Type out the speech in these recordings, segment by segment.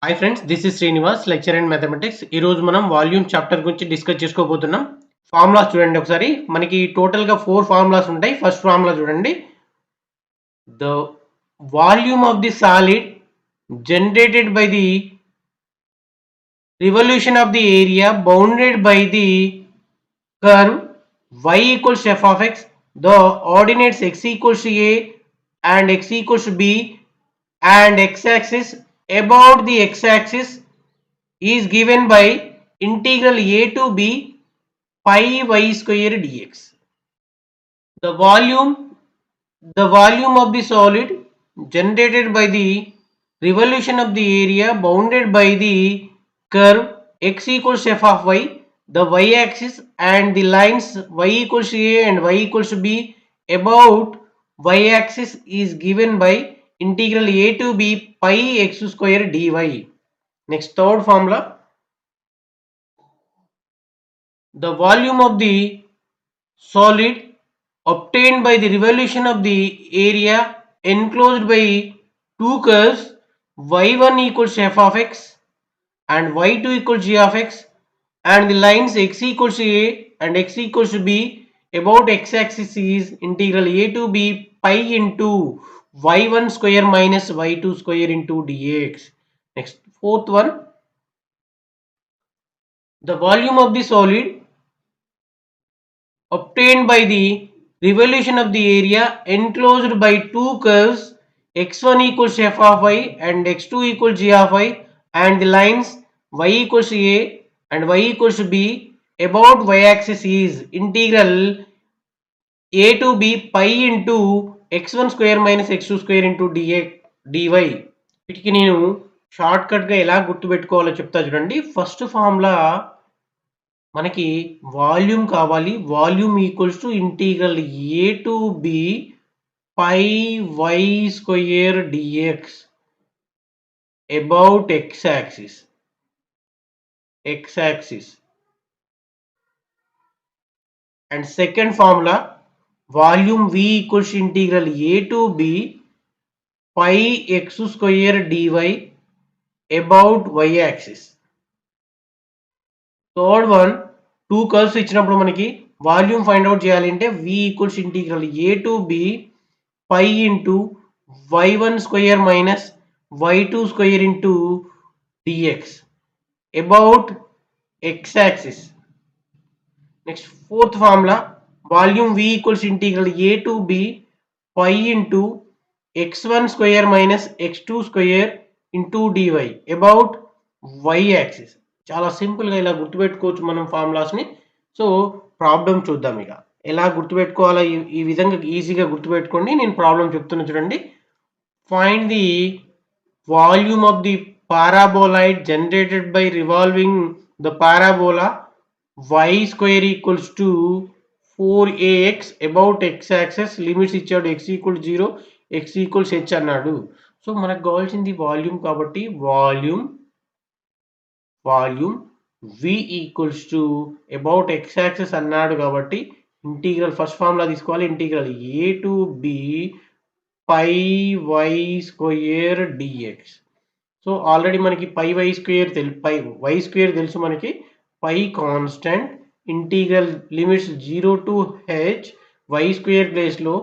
Hi friends, this is Srinivas, lecture in mathematics. ఈ రోజు మనం వాల్యూమ్ చాప్టర్ గురించి డిస్కస్ చేసుకోబోతున్నాం. ఫార్ములాస్ చూడండి ఒకసారి. మనకి టోటల్గా 4 ఫార్ములాస్ ఉంటాయి. ఫస్ట్ ఫార్ములా చూడండి. The volume of the solid generated by the revolution of the area bounded by the curve y equals f of x, the ordinates x equals to a and x equals to b, and x-axis about the x-axis is given by integral a to b pi y square dx. The volume of the solid generated by the revolution of the area bounded by the curve x equals f of y, the y axis and the lines y equals to a and y equals to b about y axis is given by integral a to b pi x square dy. Next, third formula. The volume of the solid obtained by the revolution of the area enclosed by two curves y1 equals f of x and y2 equals g of x, and the lines x equals to a and x equals to b about x-axis is integral a to b pi into y1 square minus y2 square into dx. Next, fourth one. The volume of the solid obtained by the revolution of the area enclosed by two curves x1 equals f of y and x2 equals g of y, and the lines y equals to a and y equals to b about y axis is integral a to b pi into x1 square minus x2 square into dx dy. వీటికి నేను short cut గా ఎలా గుర్తుపెట్టుకోవాలో చెప్తా చూడండి. First formula మనకి volume కావాలి. Volume equals to integral a to b pi y square dx about x axis. And second formula volume v equals integral a to b pi x square dy about y axis. Third one, two curves ఇచ్చినప్పుడు మనకి volume find out చేయాలి అంటే v equals integral a to b pi into y1 square minus y2 square into dx about x axis. Next fourth formula volume v equals integral a to b pi into x1 square minus x2 square into dy about y axis. చాలా సింపుల్గా ఇలా గుర్తుపెట్టుకోవచ్చు మనం ఫార్ములాస్ని. So problem చూద్దాం. ఇక ఎలా గుర్తుపెట్టుకోవాలో ఈ విధంగా ఈజీగా గుర్తుపెట్టుకోండి. నేను ప్రాబ్లం చెప్తున్నా చూడండి. Find the volume of the paraboloid generated by revolving the parabola y square equals to 4ax about x axis. Limits ఇచ్చాడు, x equal 0, x equals h అన్నాడు. సో మనకు కావాల్సింది వాల్యూమ్ కాబట్టి volume v equals to about x axis అన్నాడు కాబట్టి integral first formula తీసుకోవాలి. Integral a to b pi y square d x. So already మనకి pi y square తెలుసు మనకి. Pi constant, integral limits 0 to h, y square ప్లేస్లో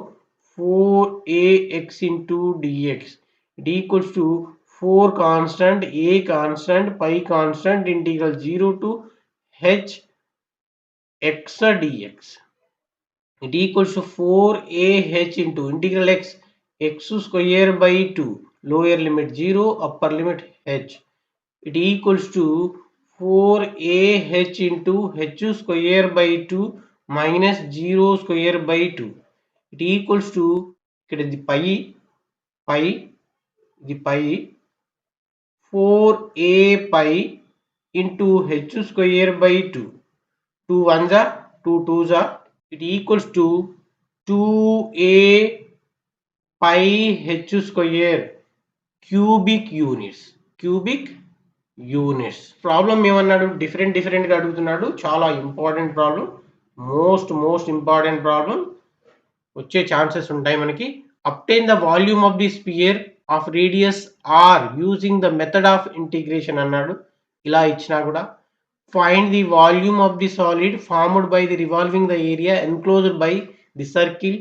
4ax into dx. It equals to 4 constant, a constant, pi constant, integral 0 to h x dx. It equals to 4ah into integral x square by 2, lower limit 0, upper limit h. It equals to 4ah into h square by 2 minus 0 square by 2. It equals to ఇక్కడ ఇది పై 4a pi into h square by 2. 2 1s are 2 2s are. It equals to 2a pi h square cubic units. Problem ఏమన్నాడు? డిఫరెంట్గా అడుగుతున్నాడు. చాలా important problem, most important problem. వచ్చే chances ఉంటాయి మనకి. Obtain the volume of the sphere of radius r using the method of integration అన్నాడు. ఇలా ఇచ్చినా కూడా find the volume of the solid formed by the revolving the area enclosed by the circle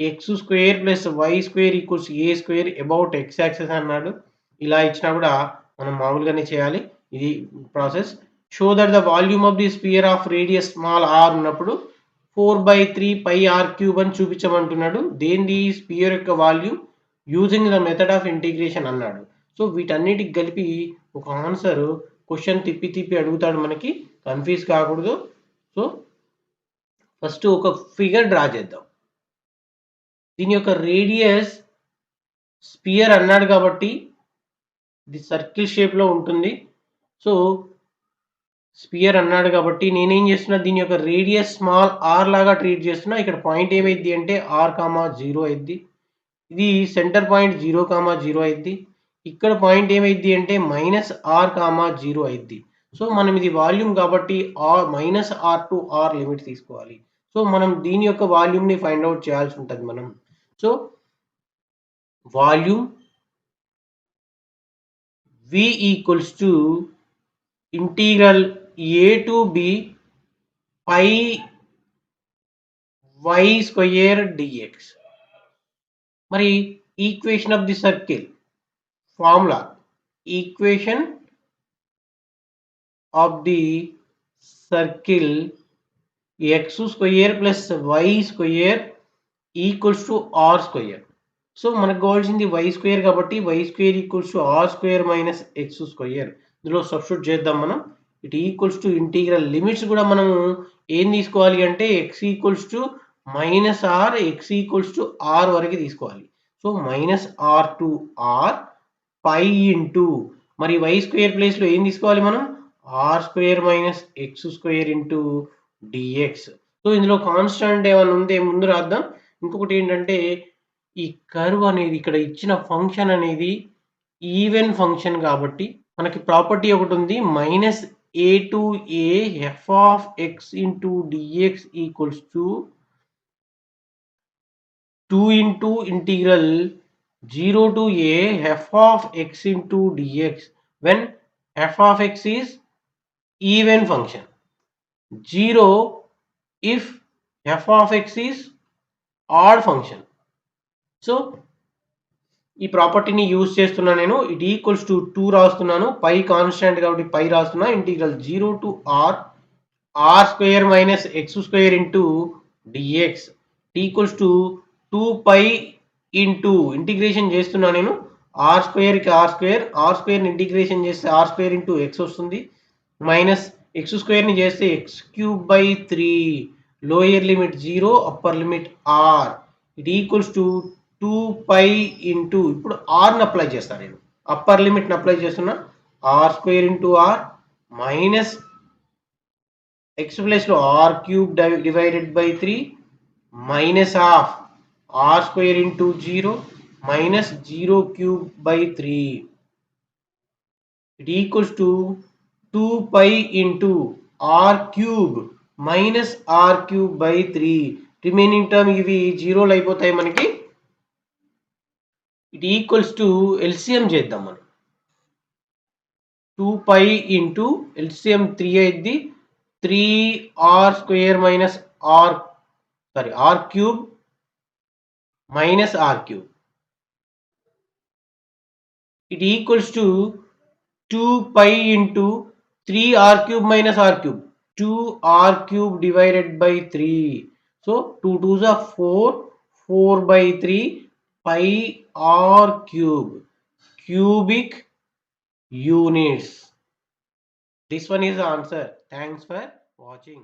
x square plus y square equals a square about x axes అన్నాడు. ఇలా ఇచ్చినా కూడా మనం మామూలుగానే చేయాలి ఇది process. Show that the volume of the sphere of radius small r ఉన్నప్పుడు 4/3 pi r cube అని చూపించమంటున్నాడు. దేనిది స్పియర్ యొక్క volume using the method of integration అన్నాడు. సో వీటన్నిటికి కలిపి ఒక ఆన్సర్ క్వశ్చన్ తిప్పి తిప్పి అడుగుతాడు, మనకి కన్ఫ్యూజ్ కాకూడదు. సో ఫస్ట్ ఒక ఫిగర్ డ్రా చేద్దాం. దీని యొక్క రేడియస్ స్పియర్ అన్నాడు కాబట్టి ఇది సర్కిల్ షేప్లో ఉంటుంది. సో స్పియర్ అన్నాడు కాబట్టి నేనేం చేస్తున్నా, దీని యొక్క రేడియస్ స్మాల్ ఆర్ లాగా ట్రీట్ చేస్తున్నా. ఇక్కడ పాయింట్ ఏమైంది అంటే r,0 అయింది. ఇది సెంటర్ పాయింట్ 0,0 అయింది. ఇక్కడ పాయింట్ ఏమైంది అంటే -r,0 అయింది. సో మనం ఇది వాల్యూమ్ కాబట్టి -r టు r లిమిట్ తీసుకోవాలి. సో మనం దీని యొక్క వాల్యూమ్ని ఫైండ్ అవుట్ చేయాల్సి ఉంటుంది మనం. So volume V equals to integral a to b pi y square dx. మరి equation of the circle formula, equation of the circle x square plus y square equals to r square. So మనకు కావాల్సింది y square కాబట్టి y square equals to r square minus x square. ఇందులో substitute చేద్దాం మనం. It equals to integral limits కూడా మనము ఏం తీసుకోవాలి అంటే x equals to -r, x equals to r వరకు తీసుకోవాలి. So -r to r pi into మరి y స్క్వేర్ ప్లేస్లో ఏం తీసుకోవాలి మనం, r square minus x square into dx. So ఇందులో కాన్స్టెంట్ ఏమైనా ఉంటే ముందు రాద్దాం. ఇంకొకటి ఏంటంటే ఈ కర్వ్ అనేది ఇక్కడ ఇచ్చిన ఫంక్షన్ అనేది ఈవెన్ ఫంక్షన్ కాబట్టి మనకి ప్రాపర్టీ ఒకటి ఉంది, -a to a f of x into dx equals to 2 into integral 0 to a f of x into dx when f of x is even function, 0 if f of x is odd function. So ఈ ప్రాపర్టీని use చేస్తున్నా నేను. It equals to 2 రాస్తున్నాను, పై constant కాబట్టి pi రాస్తున్నా, integral 0 to r square minus x square into dx equals to 2 pi into integration చేస్తున్నా నేను, r స్క్వేర్కి r స్క్వేర్ని ఇంటిగ్రేషన్ చేస్తే r స్క్వేర్ ఇంటూ x వస్తుంది, మైనస్ x స్క్వేర్ని చేస్తే x³ 3, lower limit 0, upper limit r. It equals to 2 pi into, ఇప్పుడు ఆర్ని అప్లై చేస్తాను నేను, అప్పర్ లిమిట్ని అప్లై చేస్తున్నా, r square into r minus x ప్లేస్లో r³ divided by 3 minus of r square into 0 minus 0³ 3. It equals to 2 pi into r³ minus r³ 3. Remaining term ఇవి జీరోలు అయిపోతాయి మనకి. ఇట్ ఈక్వల్స్ టు ఎల్సిఎం చేద్దాం మనం. 2 pi into LCM 3 అయింది, 3r square minus r³ minus r³. It equals to 2 pi into 3r³ minus r³, 2r³ divided by 3. So 2 2s are 4, 4/3 pi r³ cubic units. This one is the answer. Thanks for watching.